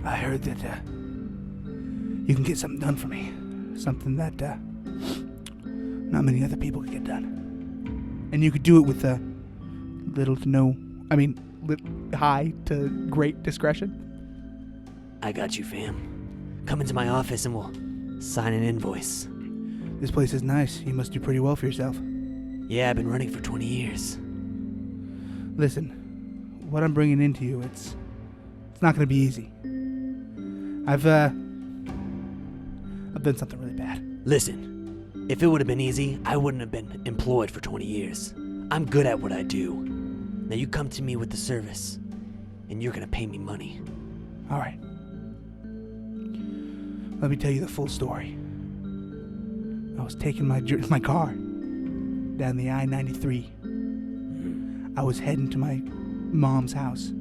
I heard that you can get something done for me. Something that not many other people can get done. And you could do it with little to no, high to great discretion. I got you, fam. Come into my office and we'll sign an invoice. This place is nice. You must do pretty well for yourself. Yeah, I've been running for 20 years. Listen, what I'm bringing into you, it's not going to be easy. I've done something really bad. Listen, if it would have been easy, I wouldn't have been employed for 20 years. I'm good at what I do. Now you come to me with the service, and you're going to pay me money. All right. Let me tell you the full story. I was taking my car down the I-93. I was heading to my mom's house.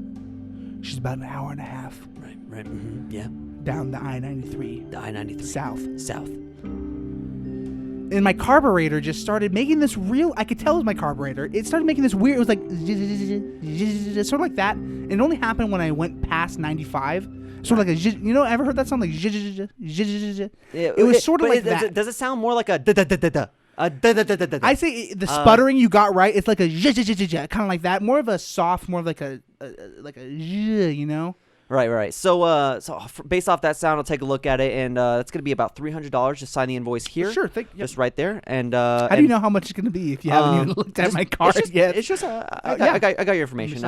She's about an hour and a half. Right, yeah. Down the I-93. The I-93. South. And my carburetor just started making this I could tell it was my carburetor. It started making this weird, it was like, sort of like that. And it only happened when I went past 95. Sort of like a, ever heard that sound like it was sort of like that. Does it sound more like a da-da-da-da-da? I say the sputtering you got right. It's like a kind of like that. More of a soft, more of like a Right. So based off that sound, I'll take a look at it, and it's going to be about $300. Just sign the invoice here. Sure, just right there. And how do you know how much it's going to be if you haven't even looked at my card yet? It's just I got your information.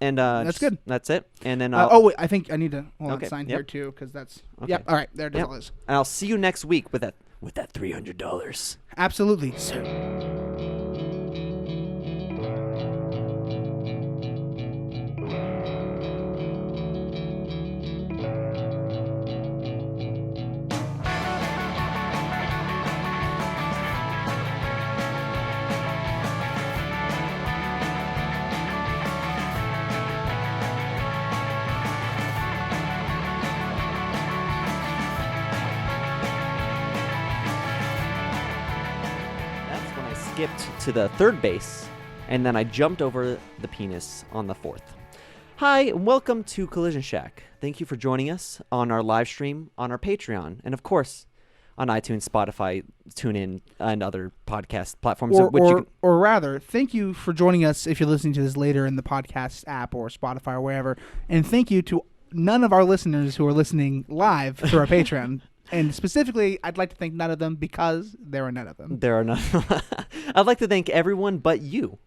And that's good. That's it. And then wait, I think I need to sign here too because that's Yep. All right, there it is. And I'll see you next week with that $300. Absolutely. Skipped to the third base, and then I jumped over the penis on the fourth. Hi, and welcome to Collision Shack. Thank you for joining us on our live stream, on our Patreon, and of course, on iTunes, Spotify, TuneIn, and other podcast platforms. Or rather, thank you for joining us if you're listening to this later in the podcast app or Spotify or wherever. And thank you to none of our listeners who are listening live through our Patreon. And specifically, I'd like to thank none of them because there are none of them. There are none. I'd like to thank everyone but you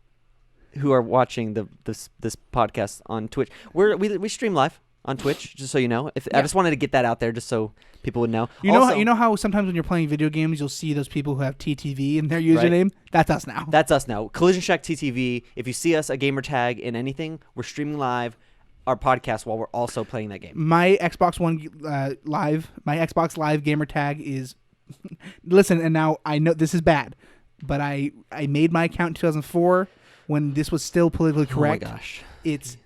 who are watching this podcast on Twitch. We stream live on Twitch, just so you know. I just wanted to get that out there just so people would know. You know how sometimes when you're playing video games, you'll see those people who have TTV in their username? Right. That's us now. That's us now. Collision Shack TTV. If you see us, a gamer tag in anything, we're streaming live our podcast while we're also playing that game. My Xbox Live gamer tag is listen, and now I know this is bad, but I made my account in 2004 when this was still politically correct. Oh my gosh. It's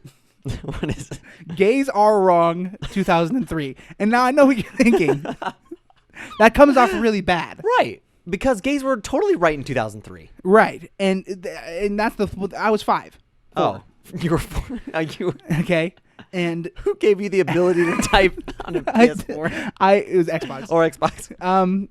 what is it? Gays are wrong 2003. And now I know what you're thinking. That comes off really bad. Right. Because gays were totally right in 2003. Right. And that's I was 5. Oh. You were 4. Okay. And who gave you the ability to type on a PS4? It was Xbox. Or Xbox.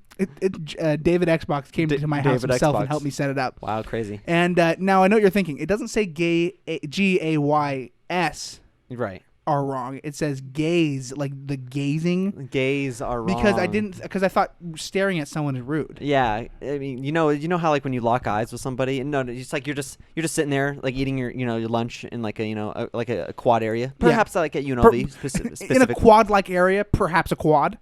David Xbox came to my house himself and helped me set it up. Wow, crazy. And now I know what you're thinking. It doesn't say gay, G-A-Y-S. Right. Are wrong. It says gaze, like the gazing. Gays are wrong. Because I thought staring at someone is rude. Yeah, I mean, you know how like when you lock eyes with somebody, and it's like you're just sitting there like eating your your lunch in like a quad area, perhaps like at UNLV specific. In a quad-like area, perhaps a quad.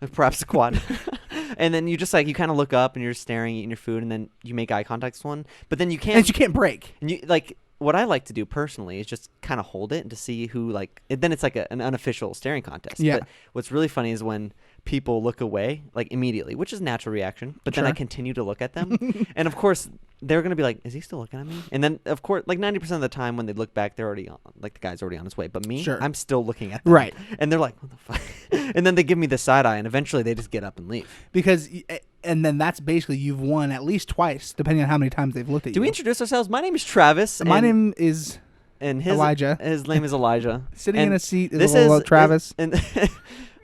And then you just like you kind of look up and you're just staring, eating your food, and then you make eye contact with one, but then you can't break. And you like. What I like to do personally is just kind of hold it to see who then it's like an unofficial staring contest. Yeah. But what's really funny is when people look away like immediately, which is a natural reaction, but then I continue to look at them. And of course they're going to be like, is he still looking at me? And then of course like 90% of the time when they look back, they're already on, like the guy's already on his way. But me, I'm still looking at them. Right. And they're like, what the fuck? And then they give me the side eye and eventually they just get up and leave. And then that's basically you've won at least twice, depending on how many times they've looked at you. Do we introduce ourselves? My name is Travis. My name is Elijah. Elijah. His name is Elijah. Sitting in a seat is Travis.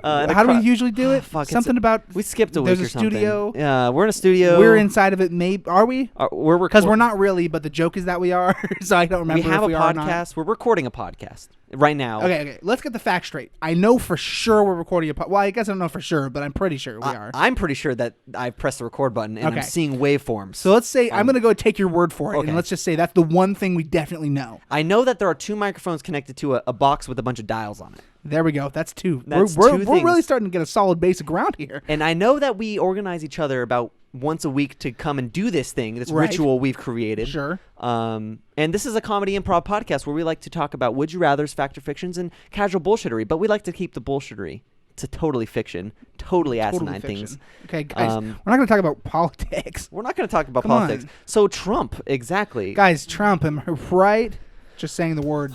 How do we usually do it? Fuck, Something about we skipped a week there's or a something. studio. Yeah, we're in a studio. We're inside of it. Maybe are we? We're Because we're not really, but the joke is that we are. So I don't remember. We have if a we are or not. podcast. We're recording a podcast right now. Okay. Let's get the facts straight. I know for sure we're recording a podcast. Well, I guess I don't know for sure, but I'm pretty sure we are. I'm pretty sure that I pressed the record button and I'm Okay. seeing waveforms. So let's say I'm going to go take your word for it, Okay. and let's just say that's the one thing we definitely know. I know that there are 2 microphones connected to a box with a bunch of dials on it. There we go. That's 2. That's we're 2 really things. starting to get a solid base of ground here. And I know that we organize each other about once a week to come and do this thing, this Right. ritual we've created. Sure. And this is a comedy improv podcast where we like to talk about would you rathers, fact or fictions, and casual bullshittery. But we like to keep the bullshittery to totally fiction, totally asinine Totally things. fiction. Okay, guys, Um, we're not going to talk about politics. We're not going to talk about Come politics. on. So Trump, exactly. Guys, Trump, am I right? Just saying the word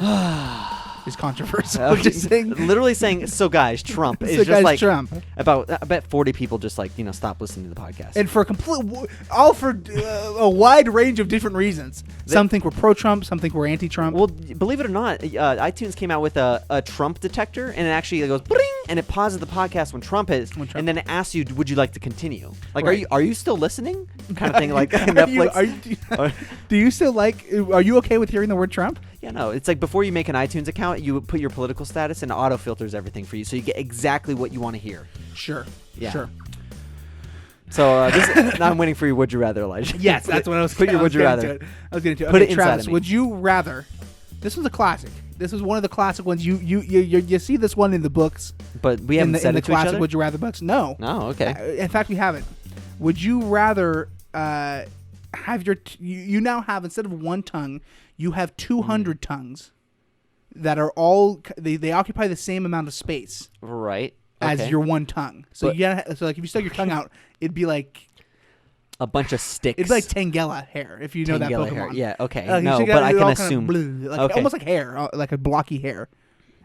is controversial. Okay. Just saying. Literally saying, so guys, Trump is So just guys, like Trump. about. I bet 40 people just like stop listening to the podcast. And for all for a wide range of different reasons. Some think we're pro-Trump, some think we're anti-Trump. Well, believe it or not, iTunes came out with a Trump detector, and it actually goes bling, and it pauses the podcast when Trump hits, and then it asks you, "Would you like to continue?" Like, Right. are you still listening? Kind of thing, like Are Netflix. you- do you still like? Are you okay with hearing the word Trump? Yeah, no, it's like before you make an iTunes account, you put your political status, and it auto filters everything for you, so you get exactly what you want to hear. Sure. Yeah. Sure. So now I'm waiting for your would you rather, Elijah. Yes, that's what I was. Put your I would was you getting rather. to it. I was getting to it. Put Okay, it inside Travis, of me. would you rather? This was a classic. This was one of the classic ones. You see this one in the books. But we haven't in said the it to each classic other. Would You Rather books. No. No, okay. In fact, we haven't. Would you rather have your you now have, instead of one tongue, you have 200 tongues that are all they occupy the same amount of space Right. as Okay. your one tongue. So But- so like if you stuck your tongue out, it'd be like A bunch of sticks. it'd be like Tangela hair, if you know that Tangela Pokemon. hair. Yeah, okay. Like, you No, stick it but out, I it's can all kind of assume. blue, like, Okay. almost like hair, like a blocky hair.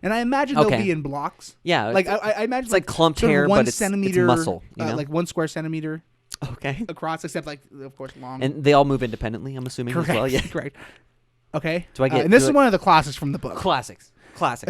And I imagine they'll Okay. be in blocks. Yeah, Like it's- I imagine it's like clumped sort of hair, 1 but it's centimeter, muscle, you know? like 1 square centimeter Okay. across, except like of course long. And they all move independently, I'm assuming correct. as well. Yeah. Correct. Okay. Do I get- And this do is I- one of the classics from the book. Classics.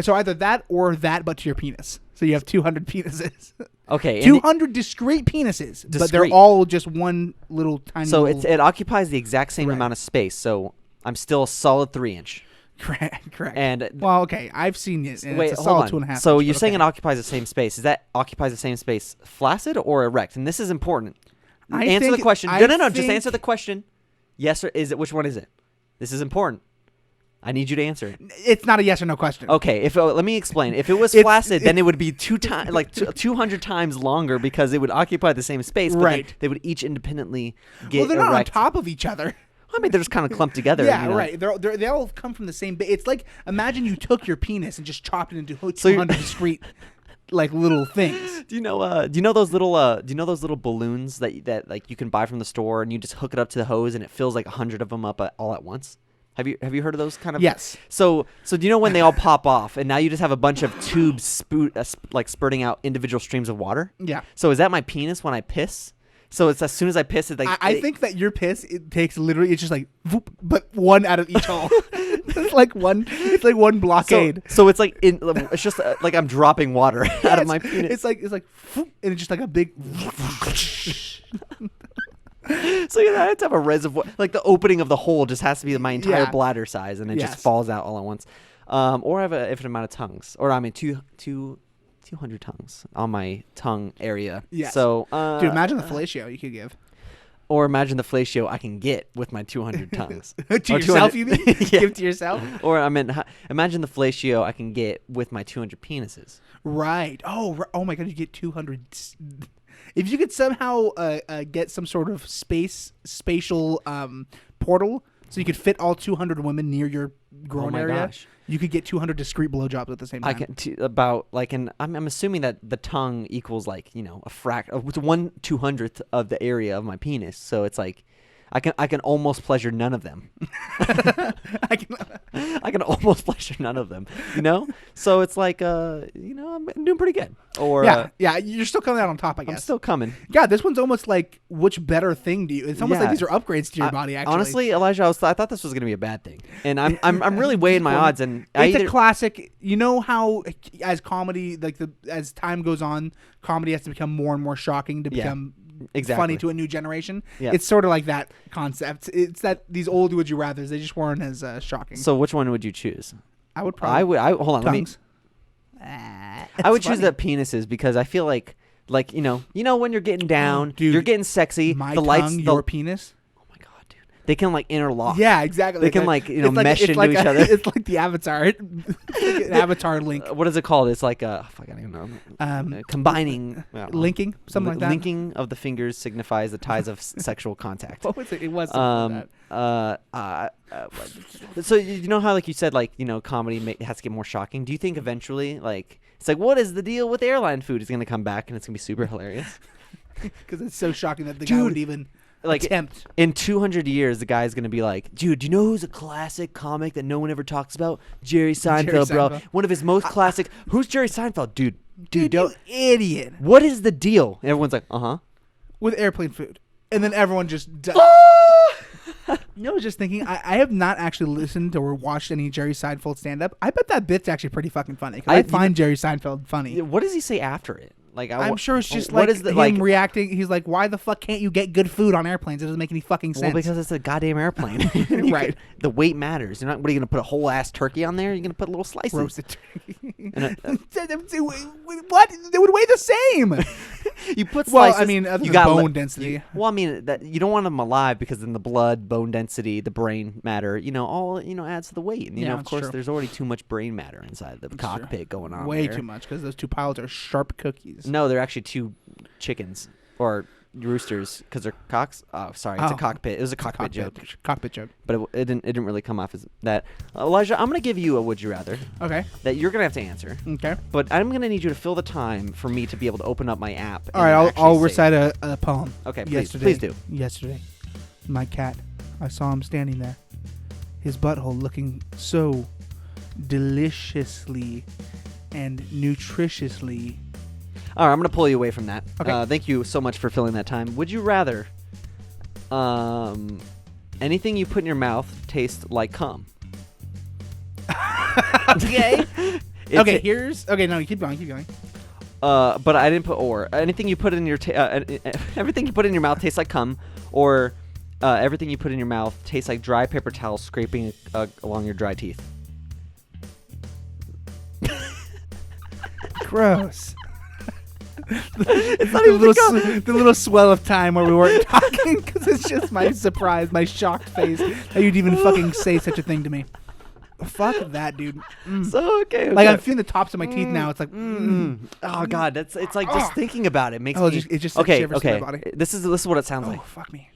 So either that or that, but to your penis. So you have 200 penises. Okay. and 200 discrete penises, but they're Discrete. all just one little tiny. so little, it occupies the exact same Correct. amount of space. So I'm still a solid 3-inch. correct. And Well, okay, I've seen it. And wait, it's a hold solid on. 2.5. So inch, you're but saying okay. it occupies the same space? Is that occupies the same space flaccid or erect? And this is important. I Answer think- the question. I No. Just think- answer the question. Yes or is it? Which one is it? This is important. I need you to answer it. It's not a yes or no question. Okay, let me explain. If it was It's- flaccid, then it would be 200 times longer because it would occupy the same space. But then Right. they would each independently get Well, they're not on erect. top of each other. I mean, they're just kind of clumped together. Yeah, you know? right. They all come from the same. It's like, imagine you took your penis and just chopped it into So you're- 200 discrete, like little things. Do you know those little balloons that like you can buy from the store and you just hook it up to the hose and it fills like 100 of them up all at once? Have you heard of those kind of? Yes. So do you know when they all pop off and now you just have a bunch of tubes spurting out individual streams of water? Yeah. So is that my penis when I piss? So it's as soon as I piss, it's like I think that your piss, it takes literally, it's just like, whoop, but one out of each hole. It's like one blockade. So it's like it's just like I'm dropping water out of my penis. It's like, whoop, and it's just like a big. So I have to have a reservoir, like the opening of the hole just has to be my entire Yeah. bladder size, and it Yes. just falls out all at once. Or I have an infinite amount of tongues, or I mean 200 tongues on my tongue area. Yes. So Dude, imagine the fellatio you could give. or imagine the fellatio I can get with my 200 tongues. To Or yourself, 200 you mean? Yeah. Give to yourself? Or I mean, imagine the fellatio I can get with my 200 penises. Right. Oh my God, you get 200. If you could somehow get some sort of spatial portal, so you could fit all 200 women near your groin my area, gosh. you could get 200 discrete blowjobs at the same time. I can about like I'm assuming that the tongue equals like a 1/200th of the area of my penis. So it's like I can almost pleasure none of them. I can, I can almost pleasure none of them. You know, so it's like I'm doing pretty good. Or yeah, you're still coming out on top, I guess. I'm still coming. God, this one's almost like which better thing do you? It's almost like these are upgrades to your body. Actually, honestly, Elijah, I thought this was gonna be a bad thing, and I'm really weighing my odds. And it's a classic. You know how as comedy, like as time goes on, comedy has to become more and more shocking to become funny to a new generation. Yeah. It's sort of like that concept. It's that these old would you rathers, they just weren't as shocking. So which one would you choose? I would probably. Hold on. Tongues. I would choose the penises because I feel like you know when you're getting down, dude, you're getting sexy. My the lights, your penis. Oh my god, dude! They can like interlock. Yeah, exactly. They can mesh into each other. It's like the Avatar. It's like an Avatar link. What is it called? It's like I don't even know. Combining, linking, something like that. Linking of the fingers signifies the ties of sexual contact. What was it? It was something like that. So you know how you said comedy has to get more shocking. Do you think eventually it's like what is the deal with airline food is going to come back and it's going to be super hilarious? Because it's so shocking that the guy would even attempt. In 200 years, the guy's going to be like, dude, do you know who's a classic comic that no one ever talks about? Jerry Seinfeld, bro. One of his most classic. Who's Jerry Seinfeld? Dude, you idiot. What is the deal? And everyone's like, with airplane food. And then everyone just does. You know, I was just thinking, I have not actually listened or watched any Jerry Seinfeld stand-up. I bet that bit's actually pretty fucking funny. I find Jerry Seinfeld funny. What does he say after it? I'm sure it's just him reacting. He's like, why the fuck can't you get good food on airplanes? It doesn't make any fucking sense. Well, because it's a goddamn airplane. Right. The weight matters. What are you going to put a whole ass turkey on there? You're going to put little slices. Roasted turkey. What? They would weigh the same. You put slices. Well, I mean, other than bone density. You don't want them alive because then the blood, bone density, the brain matter, all adds to the weight. And of course, there's already too much brain matter inside the cockpit going on. Way too much because those two pilots are sharp cookies. No, they're actually two chickens or roosters because they're cocks. Oh, sorry, it's a cockpit. It was a cockpit joke. Cockpit joke. But it didn't really come off as that. Elijah, I'm gonna give you a would you rather. Okay. That you're gonna have to answer. Okay. But I'm gonna need you to fill the time for me to be able to open up my app. All right, I'll recite a poem. Okay, please do. Yesterday, my cat, I saw him standing there, his butthole looking so deliciously and nutritiously. All right, I'm going to pull you away from that. Okay. Thank you so much for filling that time. Would you rather anything you put in your mouth taste like cum? Okay. No, keep going. But I didn't put or. Anything you put in your everything you put in your mouth tastes like cum, or everything you put in your mouth tastes like dry paper towel scraping along your dry teeth. Gross. It's not even the little swell of time where we weren't talking because it's just my surprise, my shocked face that you'd even fucking say such a thing to me. Fuck that, dude. So okay. Like I'm feeling the tops of my teeth now. It's like, oh god, it's like just thinking about it makes me. It just shivers through my body. This is what it sounds like. Oh fuck me.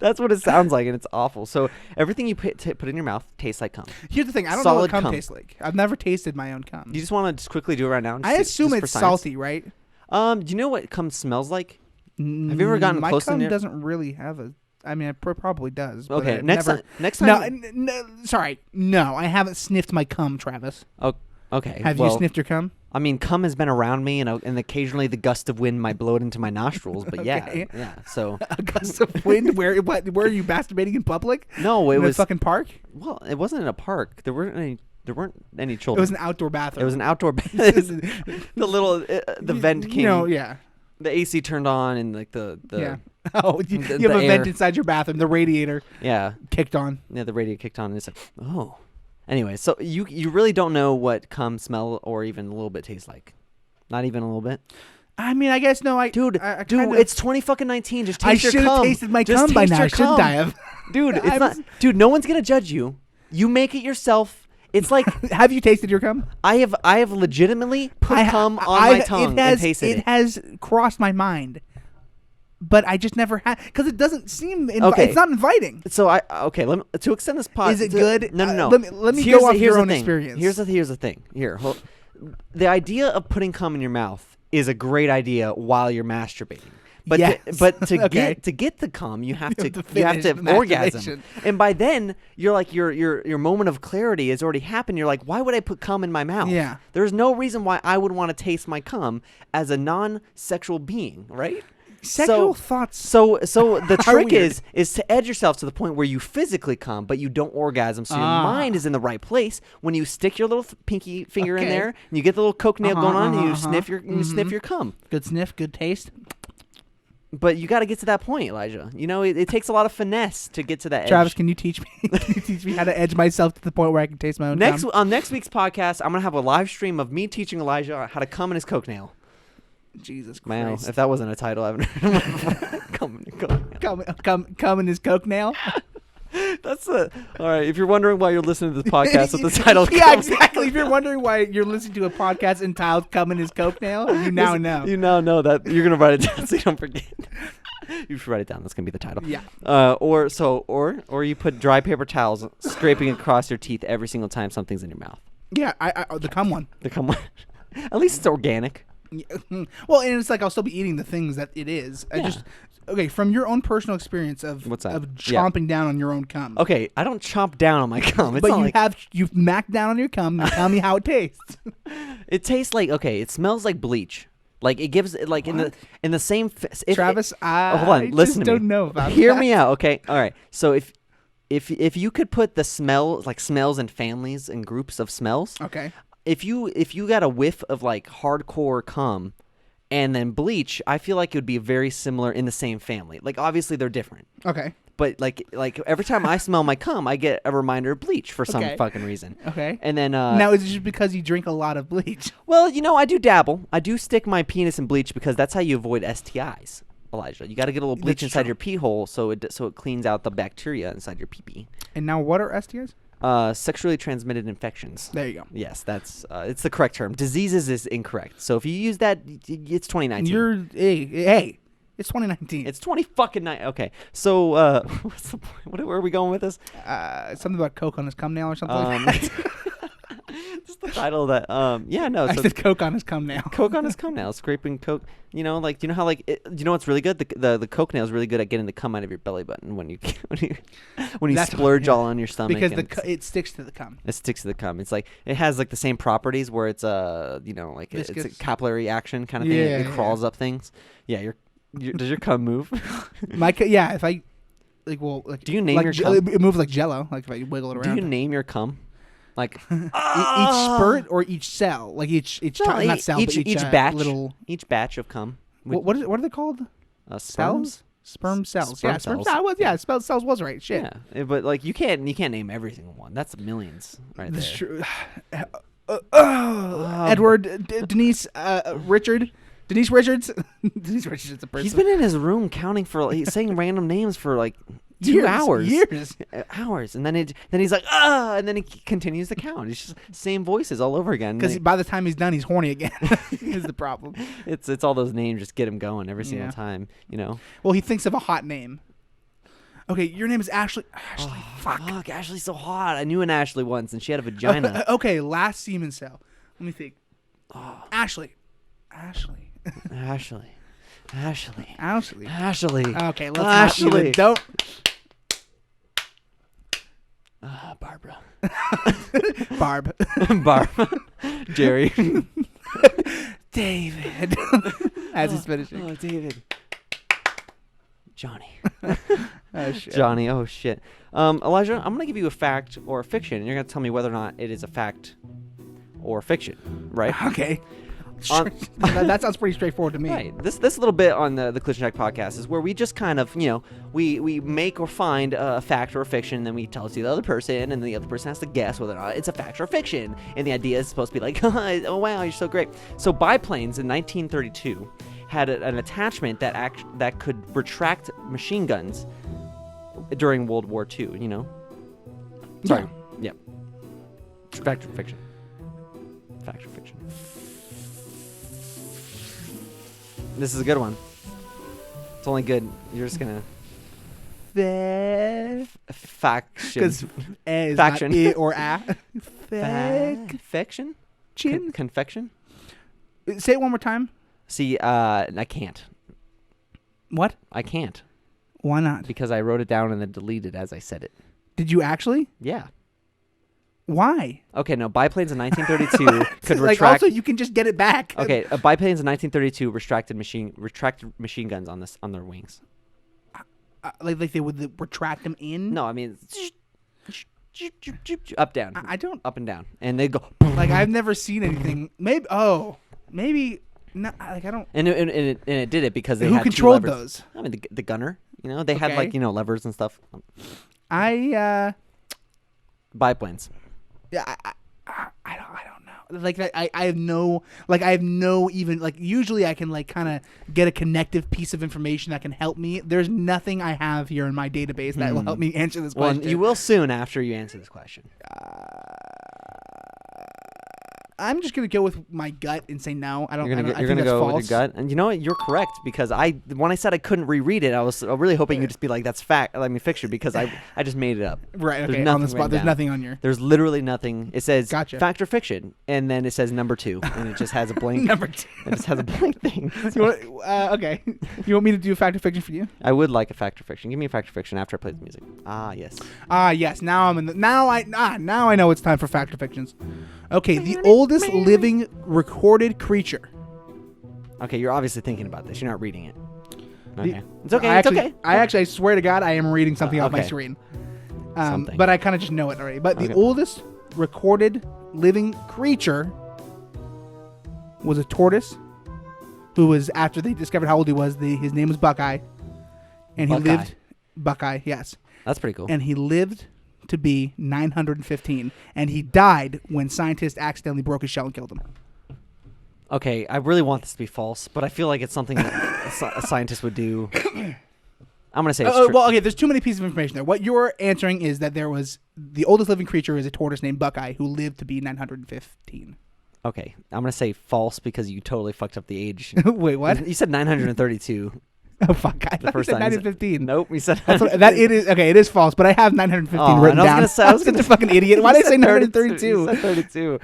That's what it sounds like, and it's awful. So everything you put in your mouth tastes like cum. Here's the thing: I don't know what cum tastes like. I've never tasted my own cum. You just want to just quickly do it right now? I assume it's salty, right? Do you know what cum smells like? Have you ever gotten close to it? My cum doesn't really have a. I mean, it probably does. Okay, next time. No, sorry, no, I haven't sniffed my cum, Travis. Oh, okay. Have you sniffed your cum? I mean, cum has been around me, and occasionally the gust of wind might blow it into my nostrils. But okay. yeah. So a gust of wind? Where are you masturbating in public? No, it was a fucking park. Well, it wasn't in a park. There weren't any children. It was an outdoor bathroom. It was an outdoor bathroom. The vent came. Yeah. The AC turned on and the yeah. Oh, you have a vent inside your bathroom. The radiator. Yeah. Kicked on. Yeah, the radiator kicked on, and it's like, oh. Anyway, so you really don't know what cum smell or even a little bit tastes like. Not even a little bit. I mean, I guess no. Dude, it's 2019. Just taste your cum. I should have tasted my cum by now, shouldn't I have? Dude, it's not. Dude, no one's gonna judge you. You make it yourself. It's like. Have you tasted your cum? I have legitimately put cum on my tongue and tasted it. It has crossed my mind. But I just never had because it doesn't seem. It's not inviting. So to extend this pod. Is it good? No. Let me go off your own experience. Here's the thing. The idea of putting cum in your mouth is a great idea while you're masturbating. But Yes. to Okay. get the cum, you have to finish orgasm. masturbation. And by then, you're like your moment of clarity has already happened. You're like, why would I put cum in my mouth? Yeah. There's no reason why I would want to taste my cum as a non-sexual being, right? Sexual thoughts. So the Are trick weird. is to edge yourself to the point where you physically come, but you don't orgasm. So your mind is in the right place when you stick your little pinky finger in Okay. there, and you get the little coke nail going on, and you uh-huh. sniff your cum. Good sniff, good taste. But you got to get to that point, Elijah. You know, it takes a lot of finesse to get to that Travis, edge. can you teach me? Can you teach me how to edge myself to the point where I can taste my own cum? On next week's podcast, I'm gonna have a live stream of me teaching Elijah how to cum in his coke nail. Jesus Wow, Christ. if that wasn't a title, I haven't heard of before. Cum in his coke nail. Cum in his coke nail. That's all right. If you're wondering why you're listening to this podcast with the title, Yeah, exactly. If you're wondering why you're listening to a podcast entitled "Cum in His Coke Nail," you now know. You now know that you're gonna write it down so you don't forget. You should write it down. That's gonna be the title. Yeah. Or you put dry paper towels scraping across your teeth every single time something's in your mouth. Yeah, I the cum one. The cum one. At least it's organic. Yeah. Well, and it's like I'll still be eating the things that it is. Yeah. Okay, from your own personal experience of What's that? of chomping down on your own cum. Okay, I don't chomp down on my cum. It's But not you've macked down on your cum. Now tell me how it tastes. It tastes like it smells like bleach. Like it gives it like What? in the same. Travis, I hold on, listen just to me. don't know about Hear that. me out, okay? All right. So if you could put the smells in families and groups of smells, Okay. if you got a whiff of like hardcore cum and then bleach, I feel like it would be very similar in the same family. Like obviously they're different. Okay. But like every time I smell my cum, I get a reminder of bleach for some Okay. fucking reason. Okay. And then Now is it just because you drink a lot of bleach? well, you know, I do dabble. I do stick my penis in bleach because that's how you avoid STIs, Elijah. You got to get a little bleach That's inside true. your pee hole so it cleans out the bacteria inside your pee pee. And now what are STIs? Sexually transmitted infections. There you go. Yes, that's it's the correct term. Diseases is incorrect. So if you use that, it's 2019. Hey, it's 2019. It's 20 fucking nine. Okay, so what's the point? Where are we going with this? Something about coke on his cum nail or something like that. Just the title of that. Yeah, no. I So said coke on his cum nail. coke on his cum nail, scraping coke. You know, like you know how you know what's really good? The coke nail is really good at getting the cum out of your belly button when you That's splurge yeah. all on your stomach Because and it sticks to the cum. it sticks to the cum. It's like it has like the same properties where it's you know like it's a Viscous. capillary action kind of thing. Yeah, It yeah, crawls up things. Yeah, does your cum move? Yeah, if I like Do you name like your cum? it moves like Jello, like if I wiggle it Do around. you name your cum? Like each spurt or each cell, like each No, not cell, but each batch, little. each batch of cum. What are they called? Sperms? Cells? Sperm cells. Sperm Yeah, sperm cells. cells. Cells was right. Shit. Yeah, but like you can't name every single one. That's millions, right That's there. true. Edward, Denise, Richard, Denise Richards. Denise Richards is a person. He's been in his room counting he's saying random names for like 2 Years, hours. Years. Hours. And then he's like, and then he continues to count. It's just same voices all over again. Because by the time he's done, he's horny again. Is the problem. It's all those names just get him going every single Yeah. time, you know. Well, he thinks of a hot name. Okay, your name is Ashley. Ashley. Fuck, Ashley's so hot. I knew an Ashley once and she had a vagina. Okay, last semen cell. Let me think. Ashley. Ashley. Ashley. Ashley. Okay, let's Ashley. not even, don't. Barbara. Barb. Barb. Jerry. David. As he's finishing. Oh, David. Johnny. Oh, shit. Johnny. Oh, shit. Elijah, I'm going to give you a fact or a fiction, and you're going to tell me whether or not it is a fact or fiction, right? Okay. Sure. That sounds pretty straightforward to me. Right. This little bit on the Collision Check podcast is where we just kind of, you know, we make or find a fact or a fiction, and then we tell it to the other person, and the other person has to guess whether or not it's a fact or a fiction. And the idea is supposed to be like, oh, wow, you're so great. So biplanes in 1932 had an attachment that could retract machine guns during World War II, you know? Sorry. Yeah. Fact or fiction? Fact or fiction? This is a good one. It's only good. You're just gonna faction. Because is Faction. not I or a. Faction? Chin. Confection? Say it one more time. See, I can't. What? I can't. Why not? Because I wrote it down and then deleted as I said it. Did you actually? Yeah. Why? Okay, no. Biplanes in 1932 could Like, retract. also, you can just get it back. Okay, biplanes in 1932 retracted machine guns on their wings. Like they would retract them in? No, I mean up down. I don't. Up and down, and they go. Like, I've never seen anything. Maybe. No, like, I don't. And it did it because they Who had controlled two levers. those? I mean, the gunner. They had Okay. levers and stuff. Biplanes. Yeah, I don't know. Like, I have no, even, like, usually I can, like, kind of get a connective piece of information that can help me. There's nothing I have here in my database that will help me answer this Well, question. you will soon after you answer this question. I'm just gonna go with my gut and say no. I don't. You're I gonna think that's go false. with your gut, and you know what? You're correct because when I said I couldn't reread it, I was really hoping you'd just be like, "That's fact." I mean, fiction, because I just made it up. Right. There's Okay. nothing On the spot. written There's down. nothing on your There's literally nothing. It says Gotcha. fact or fiction, and then it says number 2, and it just has a blank. number 2. It just has a blank thing. Okay. You want me to do fact or fiction for you? I would like a fact or fiction. Give me a fact or fiction after I play the music. Yes. Yes. Now I'm in the. Now I know it's time for fact or fictions. Okay. The oldest living recorded creature. Okay, you're obviously thinking about this. You're not reading it. Okay. It's okay. It's okay. I swear to God, I am reading something off my okay. screen. Something. But I kind of just know it already. But the Okay. oldest recorded living creature was a tortoise, who was, after they discovered how old he was, his name was Buckeye, and he Buckeye. lived. Buckeye, yes, That's pretty cool. and he lived to be 915, and he died when scientists accidentally broke his shell and killed him. Okay, I really want this to be false, but I feel like it's something that a scientist would do. I'm gonna say it's true. Well, okay, there's too many pieces of information there. What you're answering is that there was the oldest living creature is a tortoise named Buckeye who lived to be 915. Okay, I'm gonna say false because you totally fucked up the age. Wait, what? You said 932. Oh fuck! I thought you first said time you said- 915. Nope, you said that it is okay. It is false, but I have 915 Oh, written and down. I was gonna I'm such a fucking idiot. Why did I say 932? You said 32.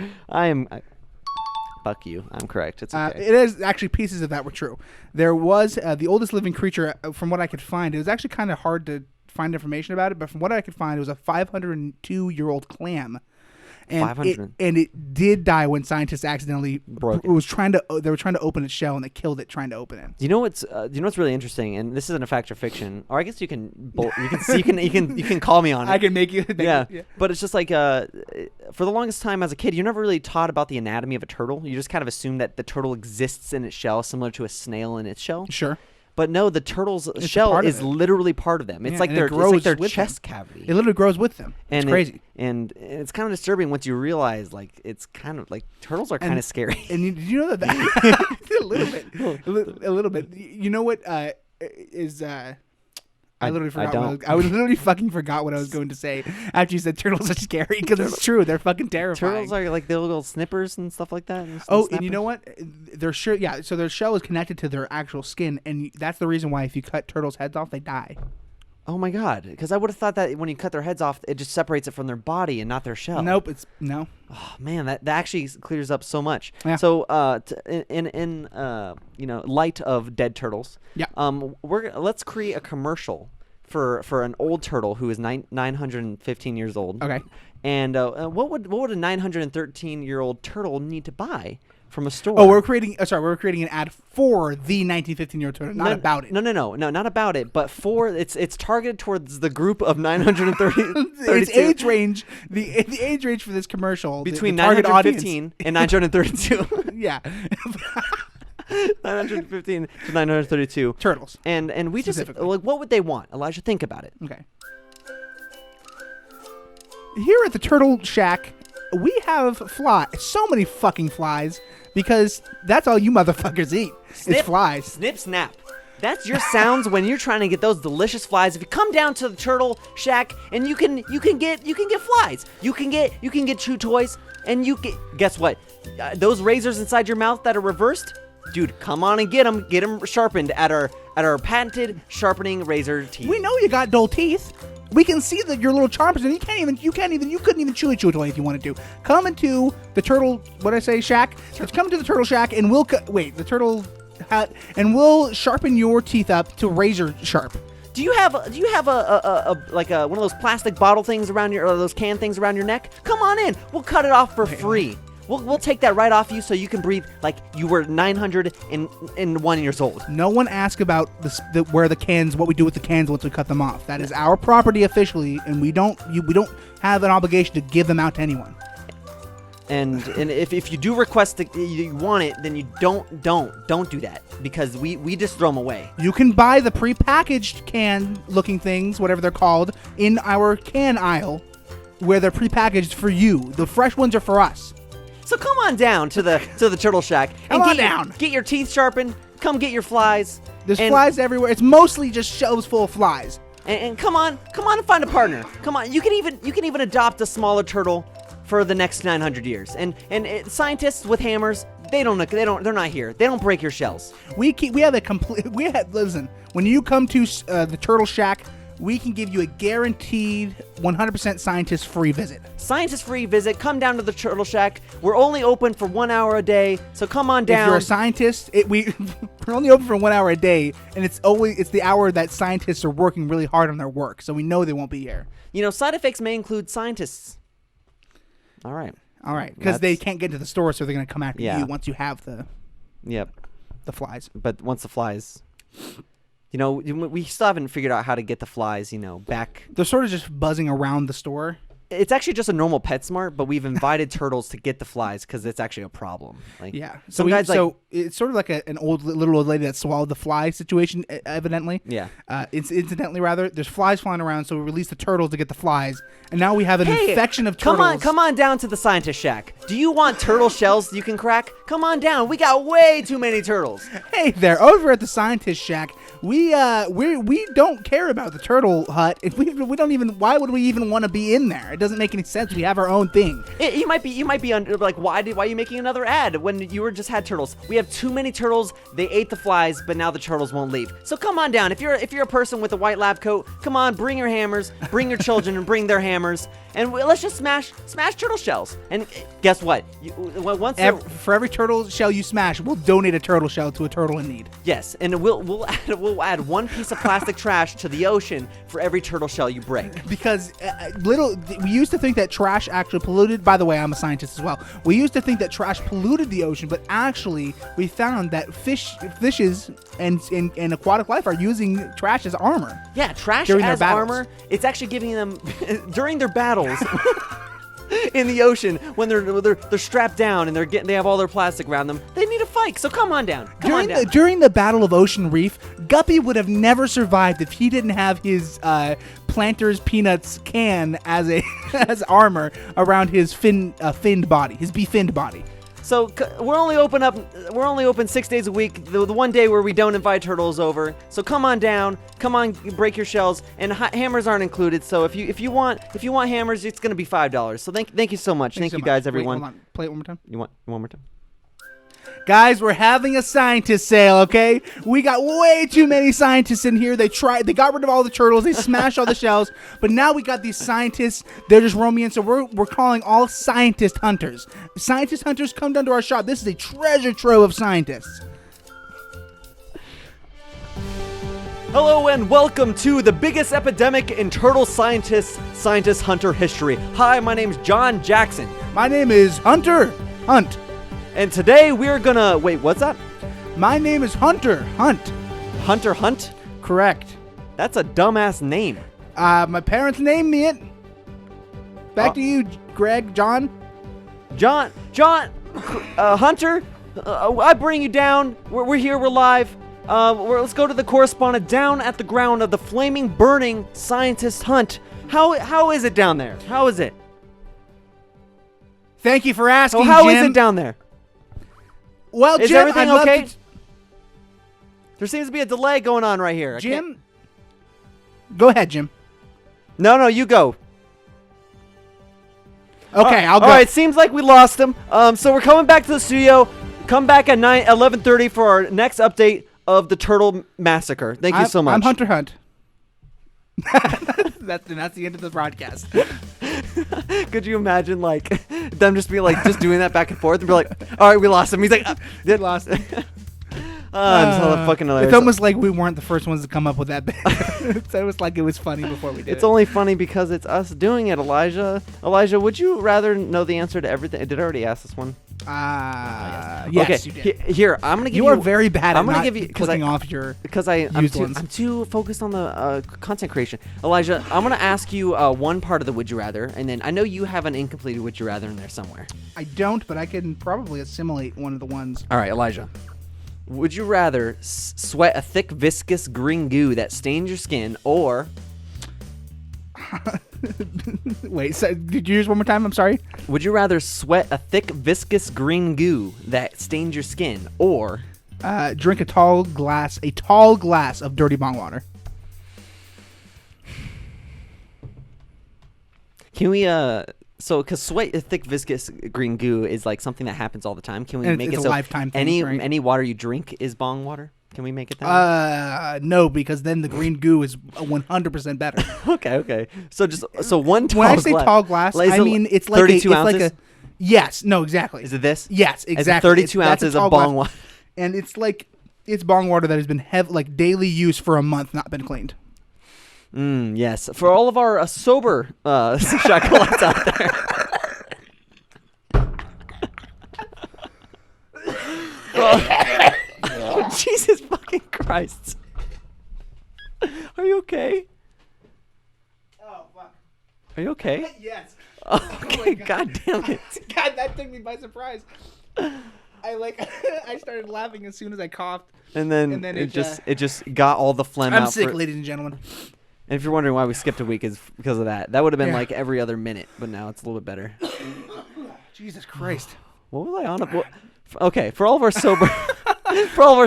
Fuck you. I'm correct. It's okay. It is actually, pieces of that were true. There was the oldest living creature, from what I could find. It was actually kind of hard to find information about it, but from what I could find, it was a 502-year-old clam. And 500. it did die when scientists accidentally Broke it. They were trying to open its shell, and they killed it trying to open it. You know what's really interesting, and this isn't a fact or fiction, or I guess you can you can call me on it. I can make you. Yeah, but it's just like for the longest time as a kid, you're never really taught about the anatomy of a turtle. You just kind of assume that the turtle exists in its shell, similar to a snail in its shell. Sure. But no, the turtle's It's a shell part of is it. literally part of them. It's Yeah, like and it their grows with them. chest cavity. It literally grows with them. And It's crazy. And it's kind of disturbing once you realize, like, it's kind of like turtles are kind of scary. And did you know that a little bit. You know what is I literally forgot. I literally fucking forgot what I was going to say after you said turtles are scary, because it's true. They're fucking terrifying. Turtles are like the little snippers and stuff like that. And you know what? So their shell is connected to their actual skin, and that's the reason why if you cut turtles' heads off, they die. Oh my god! Because I would have thought that when you cut their heads off, it just separates it from their body and not their shell. Nope, no. Oh man, that actually clears up so much. Yeah. So, in light of dead turtles, Yeah. let's create a commercial for an old turtle who is 915 years old. Okay. And what would a 913-year-old turtle need to buy from a store? Oh, we're creating an ad for the 1915-year-old turtle, not about it. No, not about it, but it's targeted towards the group of 930. Its age range, the age range for this commercial between the target 915 and 932. audience, yeah, 915 to 932 turtles. And we just Specifically. like, what would they want? Elijah, think about it. Okay. Here at the Turtle Shack, we have so many fucking flies, because that's all you motherfuckers eat. It's flies. Snip, snap. That's your sounds when you're trying to get those delicious flies. If you come down to the Turtle Shack, and you can get flies. You can get chew toys, and guess what? Those razors inside your mouth that are reversed, dude, come on and get them sharpened at our patented sharpening razor teeth. We know you got dull teeth. We can see that your little charms, and you couldn't even chew a toy if you wanted to. Come into the Turtle, Shack? Let's come to the Turtle Shack, and the Turtle and we'll sharpen your teeth up to razor sharp. Do you have a like one of those plastic bottle things around or those can things around your neck? Come on in. We'll cut it off for free. We'll take that right off you so you can breathe like you were 901 years old. No one asked about what we do with the cans once we cut them off. That is our property officially, and we don't have an obligation to give them out to anyone. And if you do request you want it, then you don't do that, because we just throw them away. You can buy the prepackaged can looking things, whatever they're called, in our can aisle, where they're prepackaged for you. The fresh ones are for us. So come on down to the Turtle Shack and get your teeth sharpened. Come get your flies. There's flies everywhere. It's mostly just shelves full of flies. And come on and find a partner. Come on, you can even adopt a smaller turtle for the next 900 years. And scientists with hammers, they're not here. They don't break your shells. Listen, when you come to the Turtle Shack, we can give you a guaranteed 100% scientist-free visit. Scientist-free visit. Come down to the Turtle Shack. We're only open for 1 hour a day, so come on down. If you're a scientist, we're only open for 1 hour a day, and it's the hour that scientists are working really hard on their work, so we know they won't be here. Side effects may include scientists. All right, because they can't get into the store, so they're going to come after you once you have the flies. But once the flies... we still haven't figured out how to get the flies, back. They're sort of just buzzing around the store. It's actually just a normal PetSmart, but we've invited turtles to get the flies because it's actually a problem. So it's sort of like an little old lady that swallowed the fly situation, evidently. Yeah. Incidentally, rather, there's flies flying around, so we released the turtles to get the flies, and now we have an infection of turtles. Come on down to the Scientist Shack. Do you want turtle shells you can crack? Come on down. We got way too many turtles. Hey there, over at the Scientist Shack, we don't care about the turtle hut. If we don't even, why would we even want to be in there? It doesn't make any sense. We have our own thing. You might be under, like, why are you making another ad when you just had turtles? We have too many turtles. They ate the flies, but now the turtles won't leave. So come on down. If you're a person with a white lab coat, come on, bring your hammers, bring your children, and bring their hammers, and let's just smash turtle shells. And guess what? For every turtle shell you smash, we'll donate a turtle shell to a turtle in need. Yes, and we'll add one piece of plastic trash to the ocean for every turtle shell you break. Because we used to think that trash actually polluted. By the way, I'm a scientist as well. We used to think that trash polluted the ocean, but actually we found that fishes and aquatic life are using trash as armor. Yeah, trash as armor. It's actually giving them during their battles. In the ocean, when they're strapped down and they have all their plastic around them, they need a fight. So come on down. During the Battle of Ocean Reef, Guppy would have never survived if he didn't have his Planters Peanuts can as armor around his finned body, his befinned body. So we're only open 6 days a week. The one day where we don't invite turtles over. So come on down. Come on, break your shells. And hammers aren't included. So if you want hammers, it's going to be $5. So thank you so much. Thank you guys, everyone. Wait, hold on. Play it one more time. You want one more time? Guys, we're having a scientist sale, okay? We got way too many scientists in here. They got rid of all the turtles. They smashed all the shells. But now we got these scientists. They're just roaming in. So we're calling all scientist hunters. Scientist hunters, come down to our shop. This is a treasure trove of scientists. Hello and welcome to the biggest epidemic in turtle scientist hunter history. Hi, my name's John Jackson. My name is Hunter Hunt. And today we're gonna... Wait, what's that? My name is Hunter Hunt. Hunter Hunt? Correct. That's a dumbass name. My parents named me it. Back to you, Greg, John. Hunter, I bring you down. We're here, we're live. Let's go to the correspondent down at the ground of the flaming, burning scientist hunt. How is it down there? How is it? Thank you for asking, How Jim. is it down there? Well, is Jim, everything okay? There seems to be a delay going on right here. Jim? Go ahead, Jim. No, you go. Okay, I'll go. All right, seems like we lost him. So we're coming back to the studio. Come back at 11:30 for our next update of the Turtle Massacre. Thank you so much. I'm Hunter Hunt. That's the end of the broadcast. Could you imagine, like, them just be like, just doing that back and forth and be like, all right, we lost him. He's like, did lost it. Fucking hilarious. It's almost like we weren't the first ones to come up with that bit. So it was like it was funny before we did It's only funny because it's us doing it, Elijah. Elijah, would you rather know the answer to everything? Did I already ask this one? Yes, okay. you did. Here, I'm gonna give you. You are very bad at I'm gonna not give you clicking off your I'm ones. too focused on the content creation. Elijah, I'm gonna ask you one part of the would you rather, and then I know you have an incompleted would you rather in there somewhere. I don't, but I can probably assimilate one of the ones. All right, Elijah. Would you rather sweat a thick, viscous green goo that stains your skin, or Wait, so, did you use one more time? I'm sorry. would you rather sweat a thick, viscous green goo that stains your skin, or Drink a tall glass of dirty bong water. can we because sweat a thick, viscous green goo is like something that happens all the time. Can we And make it's it a so lifetime thing, any right? any water you drink is bong water? Can we make it that? No, because then the green goo is 100% better. Okay. So one tall When I say glass. tall glass, Like, I mean it's like 32 it's ounces. like a. Yes. No. Exactly. Is it this? Yes. Is it Exactly. 32 That's a ounces tall of bong glass. water? And it's bong water that has been like daily use for a month, not been cleaned. Yes. For all of our sober chocolates out there. Oh, Jesus fucking Christ. Are you okay? Oh fuck. Are you okay? Yes. Okay, God damn it. God, that took me by surprise. I started laughing as soon as I coughed. And then it just got all the phlegm I'm out. sick, ladies and gentlemen. And if you're wondering why we skipped a week, is because of that. That would have been Yeah. like every other minute, but now it's a little bit better. Jesus Christ. What was I on? Okay, for all of our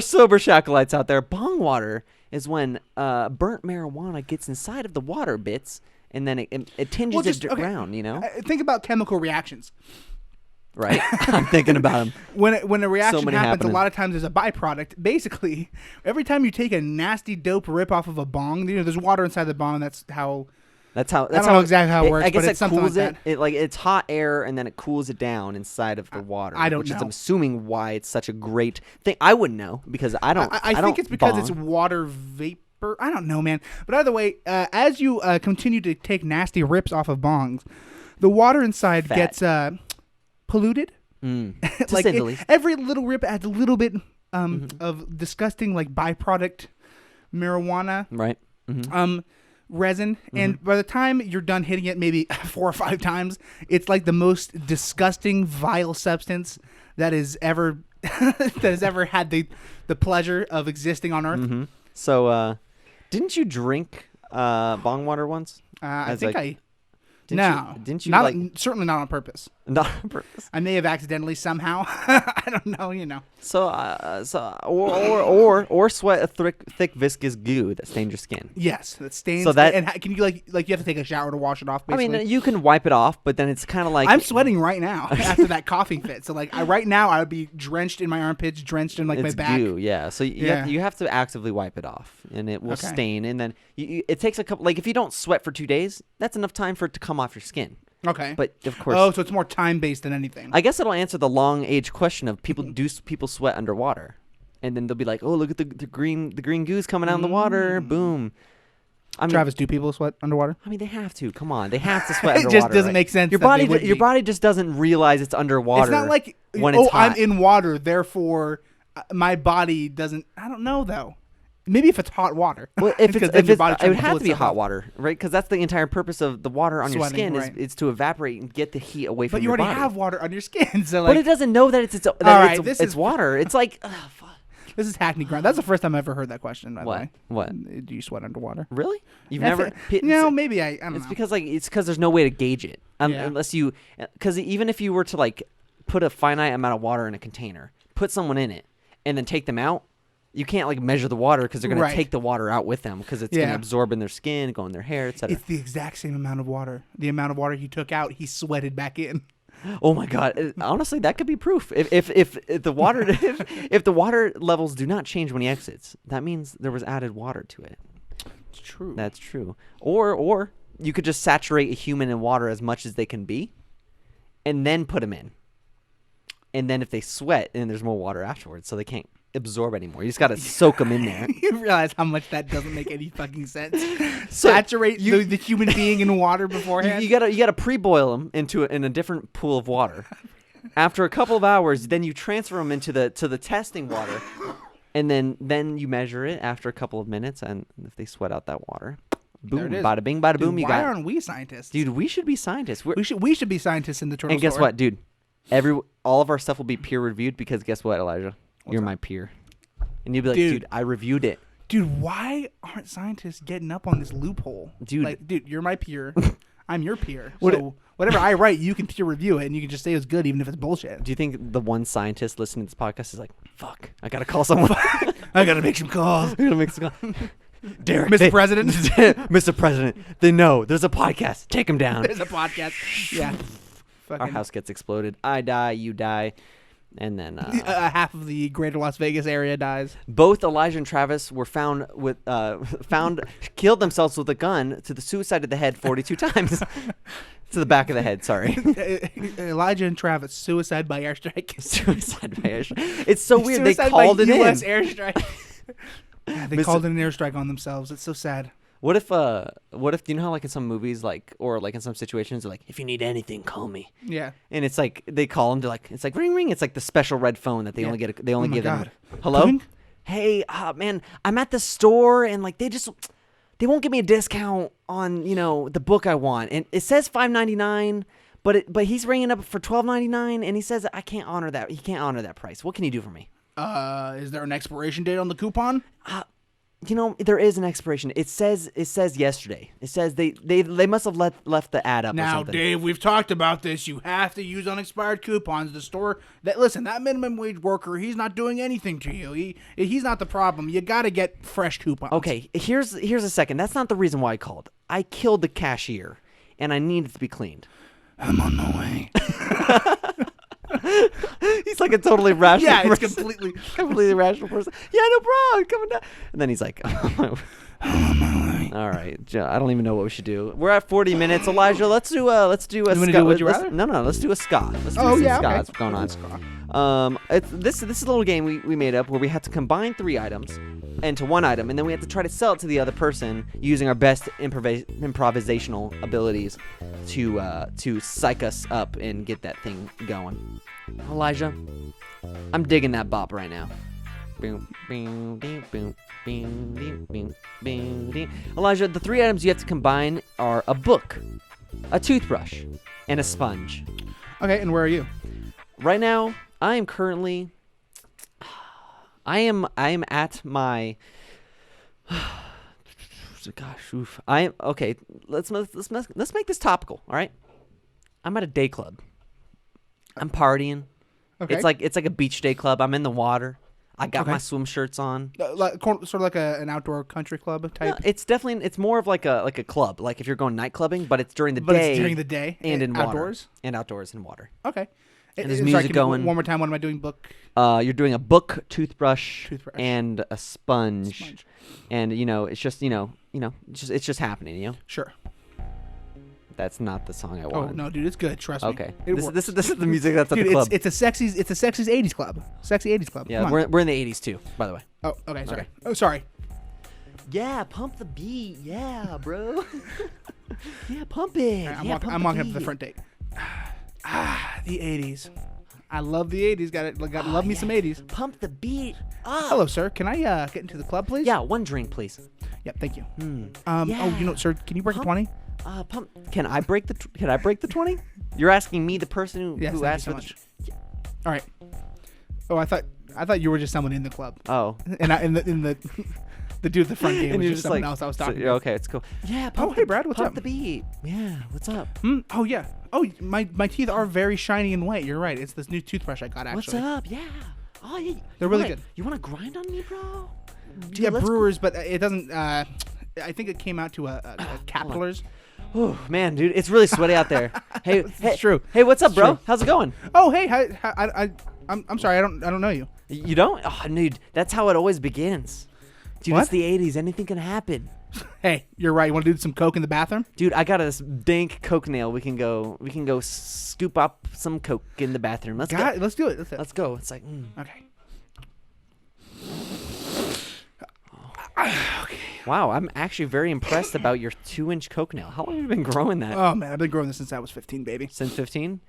sober chocolates out there, bong water is when burnt marijuana gets inside of the water bits, and then it tinges it brown. You know, Think about chemical reactions. right? I'm thinking about them. When a reaction many happens, happening. a lot of times there's a byproduct. Basically, every time you take a nasty dope rip off of a bong, there's water inside the bong. That's how I don't know exactly how it works, I guess but it's something cools like it. It's hot air, and then it cools it down inside of the water. I don't which is, know. I'm assuming why it's such a great thing. I wouldn't know because I don't. I don't think it's because bong. it's water vapor. I don't know, man. But either way, as you continue to take nasty rips off of bongs, the water inside Fat. gets polluted. To Like say the least. every little rip adds a little bit of disgusting like byproduct marijuana Right. Mm-hmm. Resin, and by the time you're done hitting it maybe 4 or 5 times, it's like the most disgusting vile substance that has ever had the pleasure of existing on earth. Mm-hmm. So didn't you drink bong water once? I think Didn't you not, like certainly not on purpose. not on purpose? I may have accidentally somehow. I don't know, you know. Or sweat a thick viscous goo that stains your skin. Yes, that stains. So that- and can you like you have to take a shower to wash it off? I Basically. mean, you can wipe it off, but then it's kind of like I'm sweating right now after that coughing fit. So like right now I would be drenched in my armpits, drenched in like it's my back. goo, yeah. So you have to actively wipe it off, and it will Okay. stain. And then it takes a couple. Like if you don't sweat for 2 days, that's enough time for it to come off your skin. Okay. But of course, Oh, so it's more time based than anything. I guess it'll answer the long age question of people sweat underwater, and then they'll be like, oh, look at the green goose coming out in the water, boom. I mean, Travis, do people sweat underwater? I mean, they have to. Come on, they have to sweat It underwater. just doesn't right? make sense Your that body, they would your be. body just doesn't realize it's underwater. It's not like when it's hot. I'm in water, therefore my body doesn't. I don't know though. Maybe if it's hot water. Well, if Because it's, then if your it's body it trying would to have pull to be itself hot up. water, right? Because that's the entire purpose of the water on your Sweating, skin right. is to evaporate and get the heat away from But you your already body. have water on your skin, so But like it doesn't know that it's right, it's, this it's is- water. It's like, ugh, fuck. this is Hackney Ground. That's the first time I ever heard that question. By the What? way. What? Do you sweat underwater? Really? You've That's never? it. No, maybe I don't It's know. because there's no way to gauge it Yeah. unless you, because even if you were to like put a finite amount of water in a container, put someone in it, and then take them out, you can't like measure the water because they're gonna Right. take the water out with them because it's Yeah. gonna absorb in their skin, go in their hair, etc. It's the exact same amount of water. The amount of water he took out, he sweated back in. Oh my god! Honestly, that could be proof. If the water if the water levels do not change when he exits, that means there was added water to it. It's true. That's true. Or you could just saturate a human in water as much as they can be, and then put them in. And then if they sweat, then there's more water afterwards, so they can't absorb anymore. You just got to soak them in there. You realize how much that doesn't make any fucking sense. Saturate the human being in water beforehand. You gotta pre-boil them in a different pool of water. After a couple of hours, then you transfer them into the testing water, and then you measure it after a couple of minutes, and if they sweat out that water, boom, bada bing, bada boom, you got. Why aren't we scientists? Dude, we should be scientists. We should be scientists in the turtle And guess store. what, dude? All of our stuff will be peer reviewed because guess what, Elijah? You're my peer, and you'll be like, dude, I reviewed it. Dude, why aren't scientists getting up on this loophole? Dude, you're my peer. I'm your peer. So whatever I write, you can peer review it, and you can just say it's good, even if it's bullshit. Do you think the one scientist listening to this podcast is like, fuck, I gotta call someone. I gotta make some calls. Derek, Mr. President. Mr. President, they know there's a podcast. Take him down. There's a podcast. Yeah. Our house gets exploded. I die, you die. And then half of the greater Las Vegas area dies. Both Elijah and Travis were found killed themselves with a gun to the suicide of the head 42 times. To the back of the head, sorry. Elijah and Travis, suicide by airstrike. Suicide by airstrike. It's so weird. Suicide they called by it US in. airstrike. Yeah, they called in an airstrike on themselves. It's so sad. What if you know how like in some movies or in some situations they're like, if you need anything, call me. Yeah. And it's like they call them to like, it's like ring ring. It's like the special red phone that they only give them. Hello? Ding? Hey, man, I'm at the store and like they won't give me a discount on, the book I want. And it says $5.99, but he's ringing up for $12.99 and he says I can't honor that. He can't honor that price. What can you do for me? Is there an expiration date on the coupon? There is an expiration. It says yesterday. It says they must have left the ad up. Now, or something. Dave, we've talked about this. You have to use unexpired coupons. The store that minimum wage worker, he's not doing anything to you. He's not the problem. You got to get fresh coupons. Okay, here's a second. That's not the reason why I called. I killed the cashier, and I needed to be cleaned. I'm on my way. He's like a totally rational person. It's completely rational person. Yeah, no problem. Coming down. And then he's like, all right, I don't even know what we should do. We're at 40 minutes. Elijah, let's do a you want to do Would You Rather? No, let's do a ska. Let's do some ska. What's going on? This is a little game we made up where we had to combine 3 items into one item, and then we had to try to sell it to the other person using our best improvisational abilities to psych us up and get that thing going. Elijah, I'm digging that bop right now. Boom, boom, boom, boom, boom, boom, boom, boom, boom. Elijah, the 3 items you have to combine are a book, a toothbrush, and a sponge. Okay, and where are you? Right now, I am currently. I am at my. Gosh, oof. I am okay. Let's make this topical. All right. I'm at a day club. I'm partying. Okay. It's like a beach day club. I'm in the water. I got my swim shirts on. Sort of like an outdoor country club type. No, it's more of like a club. Like if you're going night clubbing, but it's during the day. But it's during the day and in outdoors. Water. And outdoors and water. Okay. And there's music going. One more time. What am I doing? Book. You're doing a book, toothbrush, and a sponge. And it's just it's just happening. Sure. That's not the song I want. Oh no, dude, it's good. Trust me. Okay. This is the music that's at the club. It's a sexy 80s club. Sexy 80s club. Yeah, we're in the 80s too, by the way. Oh, okay. Sorry. Okay. Oh, sorry. Yeah, pump the beat. Yeah, bro. Yeah, pump it. Right, I'm walking up to the front gate. The 80s. I love the 80s. Got love me some 80s. Pump the beat up. Hello, sir. Can I get into the club, please? Yeah, one drink, please. Yep, thank you. Yeah. Oh, sir, can you break a 20? Pump. Can I break the 20? You're asking me, the person who asked so for much. All right. Oh, I thought you were just someone in the club. Oh. And the dude at the front gate was just someone else I was talking to. Okay, it's cool. Yeah. Hey, Brad, what's up? Pump the beat. Yeah. What's up? Oh yeah. Oh, my teeth are very shiny and white. You're right. It's this new toothbrush I got actually. What's up? Yeah. Oh yeah. They're really good. You want to grind on me, bro? Dude, yeah, Brewers, but it doesn't. I think it came out to a Capitalers. Oh man, dude, it's really sweaty out there. Hey, it's true. Hey, what's up, bro? True. How's it going? Oh, hey, I'm sorry, I don't know you. You don't? Oh, dude, that's how it always begins. Dude, what? It's the 80s. Anything can happen. Hey, you're right. You want to do some coke in the bathroom? Dude, I got this dank coke nail. We can go scoop up some coke in the bathroom. Let's go. Let's do it. Let's go. It's like okay. Okay. Wow, I'm actually very impressed about your 2-inch coke nail. How long have you been growing that? Oh man, I've been growing this since I was 15, baby. Since 15?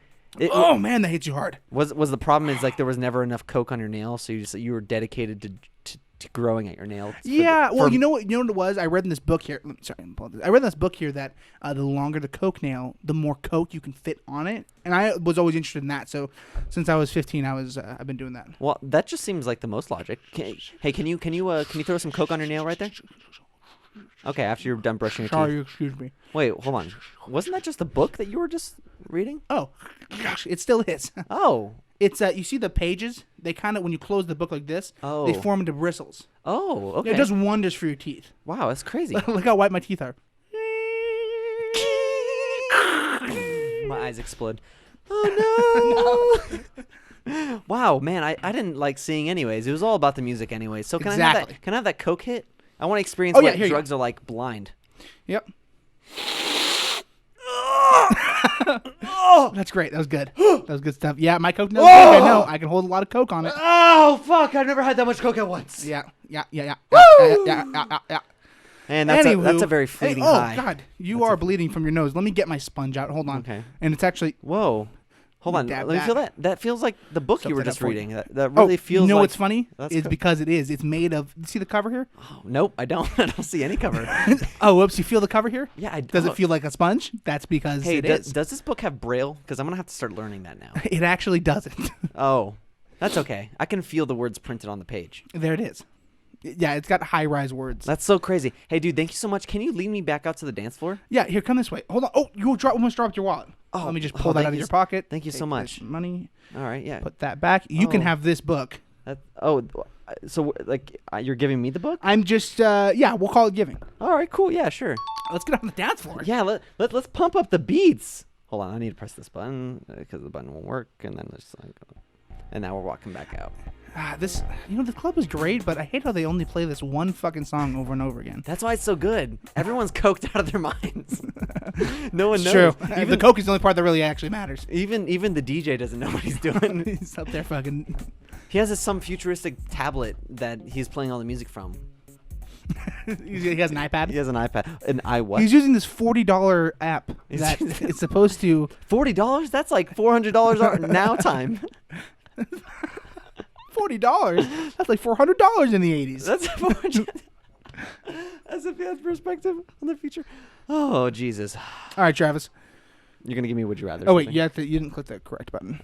Oh man, that hits you hard. Was the problem is like there was never enough coke on your nail, so you were dedicated to growing at your nails? You know what it was? I read in this book here. Sorry, I read in this book here that the longer the coke nail, the more coke you can fit on it, and I was always interested in that. So since I was 15, I've been doing that. Well, that just seems like the most logic. Hey, can you throw some coke on your nail right there? Okay, after you're done brushing your teeth. Sorry, excuse me. Wait, hold on. Wasn't that just the book that you were just reading? Oh, gosh, it still is. Oh. It's you see the pages? They kind of when you close the book like this, they form into bristles. Oh, okay. It does wonders for your teeth. Wow, that's crazy. Look how white my teeth are. My eyes explode. Oh no! Wow, man, I didn't like seeing anyways. It was all about the music anyways. So can I have that coke hit? I want to experience what drugs are like blind. Yep. Oh, that's great. That was good. That was good stuff. Yeah, my coke nail. I know. I can hold a lot of coke on it. Oh fuck! I've never had that much coke at once. Yeah. And that's a very fleeting high. Oh God, you are bleeding from your nose. Let me get my sponge out. Hold on. Okay. And it's actually. Whoa. Hold on. Let me feel that. That feels like the book you were just reading. That really feels. You know like what's funny? It's because it is. It's made of. You see the cover here? Oh, nope, I don't. I don't see any cover. Oh, whoops! You feel the cover here? Yeah. Does it feel like a sponge? That's because it is. Does this book have Braille? Because I'm gonna have to start learning that now. It actually doesn't. Oh, that's okay. I can feel the words printed on the page. There it is. Yeah, it's got high-rise words. That's so crazy. Hey, dude, thank you so much. Can you lead me back out to the dance floor? Yeah, here, come this way. Hold on. Oh, you almost dropped your wallet. Oh, let me just pull that out of your pocket. Thank you so much. Money. All right, yeah. Put that back. You can have this book. So like you're giving me the book? I'm just we'll call it giving. All right, cool. Yeah, sure. Let's get on the dance floor. Yeah, let's pump up the beats. Hold on, I need to press this button because the button won't work, and then and now we're walking back out. The club is great, but I hate how they only play this one fucking song over and over again. That's why it's so good. Everyone's coked out of their minds. No one knows. True. Even the coke is the only part that really actually matters. Even the DJ doesn't know what he's doing. He's up there fucking. He has some futuristic tablet that he's playing all the music from. He has an iPad. He has an iPad. An iWhat? He's using this $40 app that it's supposed to. $40? That's like $400 now time. $40? That's like $400 in the 80s. That's $400. As if he has perspective on the future. Oh, Jesus. All right, Travis. You're going to give me Would You Rather. Oh, wait. You didn't click the correct button.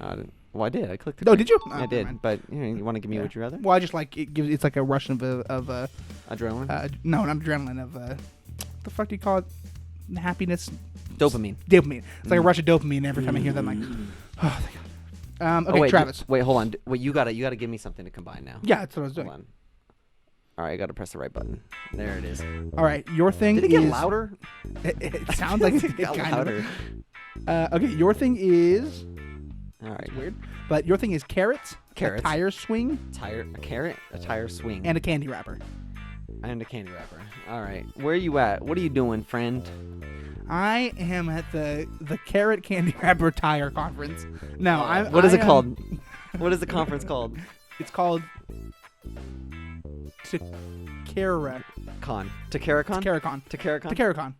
Well, I did. I clicked the correct. Did you? I did. But you want to give me Would You Rather? Well, I just like it gives. It's like a rush of adrenaline? No, not adrenaline. What the fuck do you call it? Happiness? Dopamine. It's like a rush of dopamine every time I hear that. I'm like, oh, thank God. Okay, wait, Travis. Wait, hold on. Wait, you gotta give me something to combine now. Yeah, that's what I was doing. Hold on. All right, I gotta press the right button. There it is. All right, your thing is. Did it get louder? It sounds like it got louder. Okay, your thing is. All right. Weird, but your thing is carrots. Carrots. A tire swing. A carrot. A tire swing. And a candy wrapper. And a candy wrapper. All right. Where are you at? What are you doing, friend? I am at the carrot candy wrapper tire conference. No, What is it called? What is the conference called? It's called TakaraCon. TakaraCon.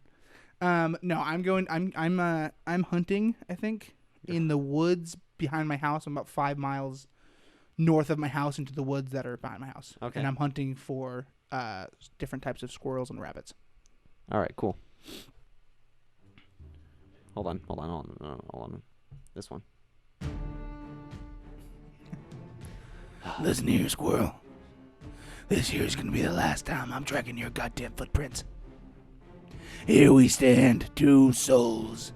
No, I'm hunting, I think, in the woods behind my house. I'm about 5 miles north of my house into the woods that are behind my house. Okay. And I'm hunting for different types of squirrels and rabbits. All right, cool. Hold on. This one. Listen here, squirrel. This here's gonna be the last time I'm tracking your goddamn footprints. Here we stand, two souls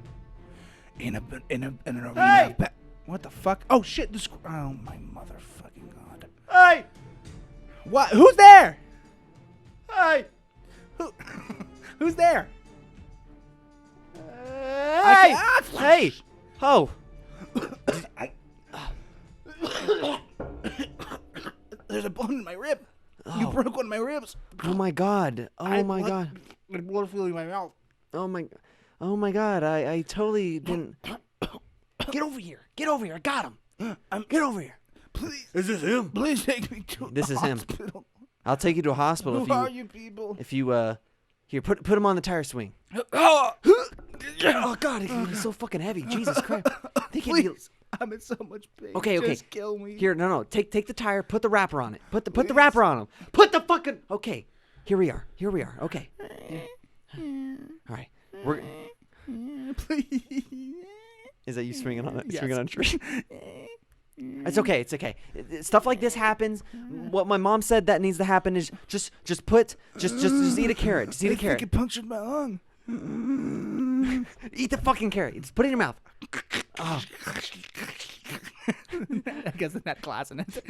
in an arena. Hey! What the fuck? Oh shit! Oh my motherfucking god! Hey! What? Who's there? Hey! Who's there? Hey! Hey! Oh! There's a bone in my rib. You broke one of my ribs. Oh my god! Oh my god! There's blood flowing in my mouth. Oh my god! I totally didn't. Get over here! I got him! Get over here! Please. Is this him? Please take me to This the is him. hospital. I'll take you to a hospital Who if you. are you people? If you here, put him on the tire swing. Oh, Oh God, he's so fucking heavy. Jesus Christ. please. I'm in so much pain. Okay. Just kill me. Here, no. Take the tire. Put the wrapper on it. Put the wrapper on him. Put the fucking. Okay. Here we are. Okay. All right. Please. Is that you swinging on it? Yes. Swinging on a tree? It's okay. Stuff like this happens. What my mom said that needs to happen is just eat a carrot. Just eat a I carrot. think it punctured my lung. Eat the fucking carrot. Just put it in your mouth. Oh. I guess in that class in it.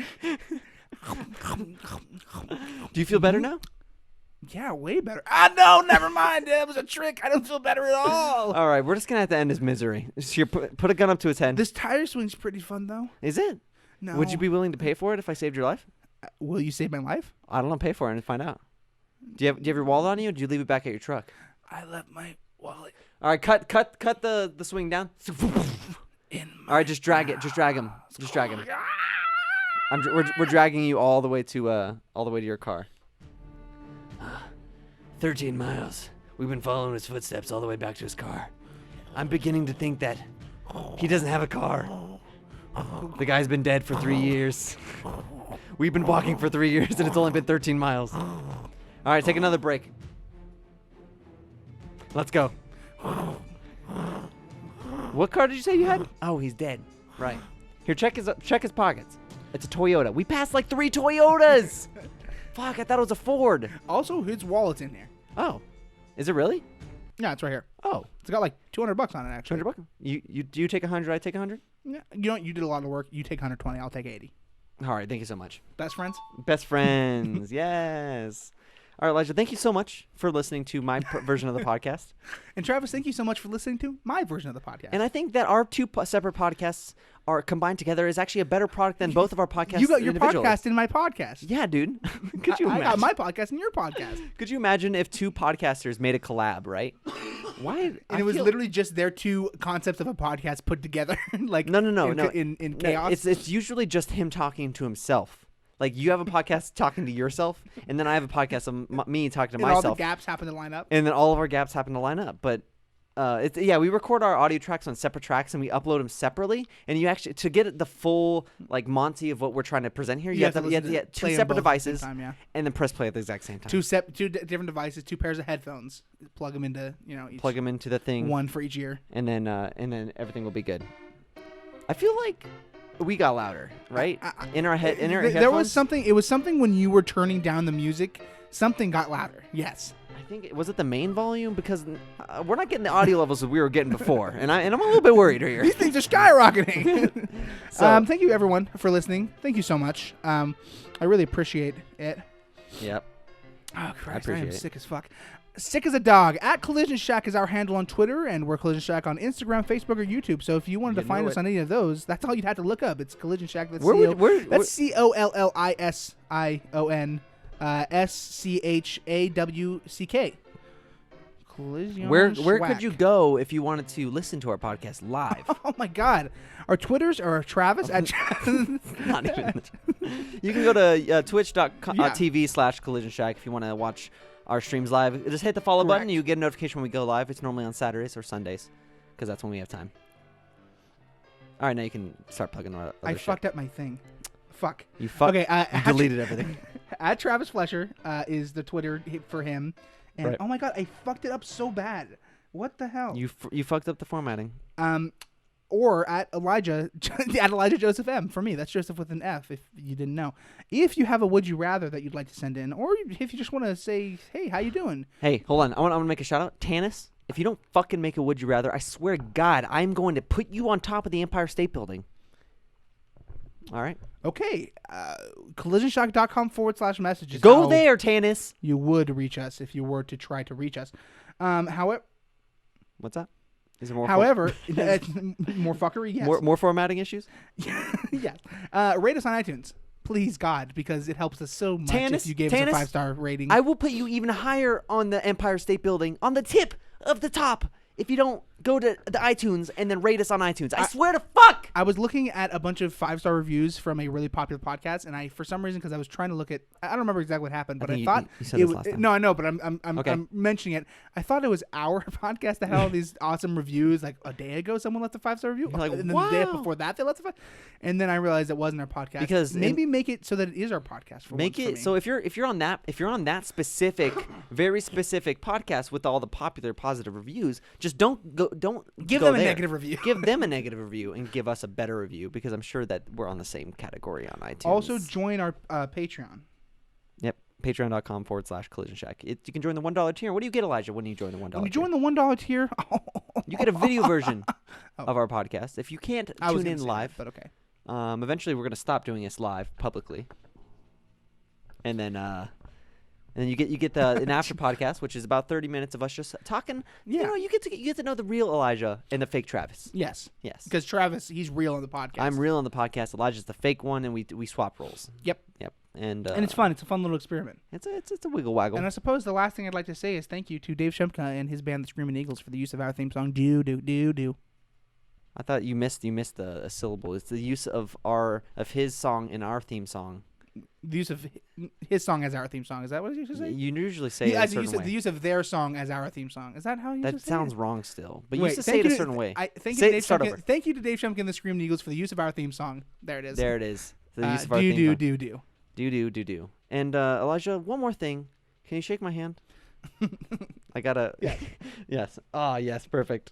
Do you feel better now? Yeah, way better. No, never mind. That was a trick. I don't feel better at all. All right, we're just gonna have to end his misery. Just here, put a gun up to his head. This tire swing's pretty fun, though. Is it? No. Would you be willing to pay for it if I saved your life? Will you save my life? I don't know. Pay for it and find out. Do you have your wallet on you, or do you leave it back at your truck? I left my wallet All right, cut the swing down. in my All right, just drag it. Just drag him. We're dragging you all the way to your car. 13 miles. We've been following his footsteps all the way back to his car. I'm beginning to think that he doesn't have a car. The guy's been dead for 3 years. We've been walking for 3 years and it's only been 13 miles. All right, take another break. Let's go. What car did you say you had? Oh, he's dead. Right. Here, check his pockets. It's a Toyota. We passed like 3 Toyotas. Fuck, I thought it was a Ford. Also, his wallet's in there. Oh, is it really? Yeah, it's right here. Oh, It's got like $200 on it, actually. 200 bucks. You take 100. I take 100. Yeah. You know what? You did a lot of work. You take 120. I'll take 80. All right, thank you so much. Best friends? Best friends. Yes. All right, Elijah, thank you so much for listening to my version of the podcast. And Travis, thank you so much for listening to my version of the podcast. And I think that our two separate podcasts are combined together is actually a better product than both of our podcasts. You got your individually. podcast in my podcast. Yeah, dude. Could you I imagine? got my podcast in your podcast. Could you imagine if two podcasters made a collab, right? Why? And it was literally just their two concepts of a podcast put together. Like No. In chaos. It's usually just him talking to himself. Like you have a podcast talking to yourself, and then I have a podcast of me talking to and myself. all the gaps happen to line up. And then all of our gaps happen to line up. But we record our audio tracks on separate tracks and we upload them separately. And you actually, to get the full like Monty of what we're trying to present here, you have to get two play 'em separate both at the same devices time, yeah. and then press play at the exact same time. Two different devices, 2 pairs of headphones. Plug them into each, Plug them into the thing. one for each ear. And then everything will be good. I feel like we got louder, right? In our head, in our There headphones? was something. It was something when you were turning down the music. Something got louder. Yes. I think was it the main volume because we're not getting the audio levels that we were getting before, and I'm a little bit worried here. These things are skyrocketing. So- thank you everyone for listening. Thank you so much. I really appreciate it. Yep. Oh Christ, I appreciate am it. sick as fuck. Sick as a dog. At Collision Shack is our handle on Twitter, and we're Collision Shack on Instagram, Facebook, or YouTube. So if you wanted to find us on any of those, that's all you'd have to look up. It's Collision Shack. That's Where- that's COLLISION SCHAWCK. Collision Where Schwack. could you go if you wanted to listen to our podcast live? Oh my God! Our Twitters are Travis at. Not even. You can go to twitch.tv/Collision Shack if you want to watch our streams live. Just hit the follow button. Correct. You get a notification when we go live. It's normally on Saturdays or Sundays because that's when we have time. All right, now you can start plugging our other I shit. fucked up my thing. Fuck. You fucked. Okay. You deleted everything. At Travis Flesher is the Twitter for him. And Right. oh my God, I fucked it up so bad. What the hell? You fucked up the formatting. Or at Elijah Joseph M for me. That's Joseph with an F. If you didn't know. If you have a would you rather that you'd like to send in, or if you just want to say, hey, how you doing? Hey, hold on. I want to make a shout out. Tanis, if you don't fucking make a would you rather, I swear to God, I'm going to put you on top of the Empire State Building. All right. Okay. Collisionshock.com/messages. Go there, Tanis. You would reach us if you were to try to reach us. However, What's that? Is there more? more fuckery. Yes. More formatting issues? Yeah. Rate us on iTunes, please, God, because it helps us so much if you gave us a 5-star rating. I will put you even higher on the Empire State Building, on the tip of the top. If you don't go to the iTunes and then rate us on iTunes. I swear to fuck. I was looking at a bunch of 5-star reviews from a really popular podcast, and I, for some reason, because I was trying to look at, I don't remember exactly what happened, but I thought you said this last time. No, I know, but I'm Okay. I'm mentioning it. I thought it was our podcast that had all these awesome reviews. Like a day ago, someone left a 5-star review, You're like, and then wow. the day before that, they left a 5. And then I realized it wasn't our podcast. Because maybe make it so that it is our podcast. For Make once for it me. so if you're on that specific, very specific podcast with all the popular positive reviews, just don't Give go them a there. negative review. Give them a negative review and give us a better review, because I'm sure that we're on the same category on iTunes. Also, join our Patreon. Yep, patreon.com/Collision Shack. You can join the $1 tier. What do you get, Elijah, when you join the $1 When you tier? join the $1 tier, You get a video version of our podcast. If you can't I was tune gonna in say live, that, but okay. eventually we're gonna stop doing this live publicly, and then you get an after podcast, which is about 30 minutes of us just talking. Yeah. You know, you get to know the real Elijah and the fake Travis. Yes. Yes. Because Travis, he's real on the podcast. I'm real on the podcast. Elijah's the fake one, and we swap roles. Yep. Yep. And And it's fun. It's a fun little experiment. It's a wiggle waggle. And I suppose the last thing I'd like to say is thank you to Dave Shumka and his band, the Screaming Eagles, for the use of our theme song. Do. I thought you missed a syllable. It's the use of his song in our theme song. The use of his song as our theme song. Is that what you should say? You usually say it a certain way. The use of their song as our theme song. Is that how you That should say sounds it? wrong still, but you Wait, used to say it a certain way. Thank Say you it- to Dave start Shumka. over. Thank you to Dave Shumka and the Screaming Eagles for the use of our theme song. There it is. There it is. The use of our theme song. Do. And Elijah, one more thing. Can you shake my hand? I gotta. Yeah. Yes. Ah, yes. Perfect.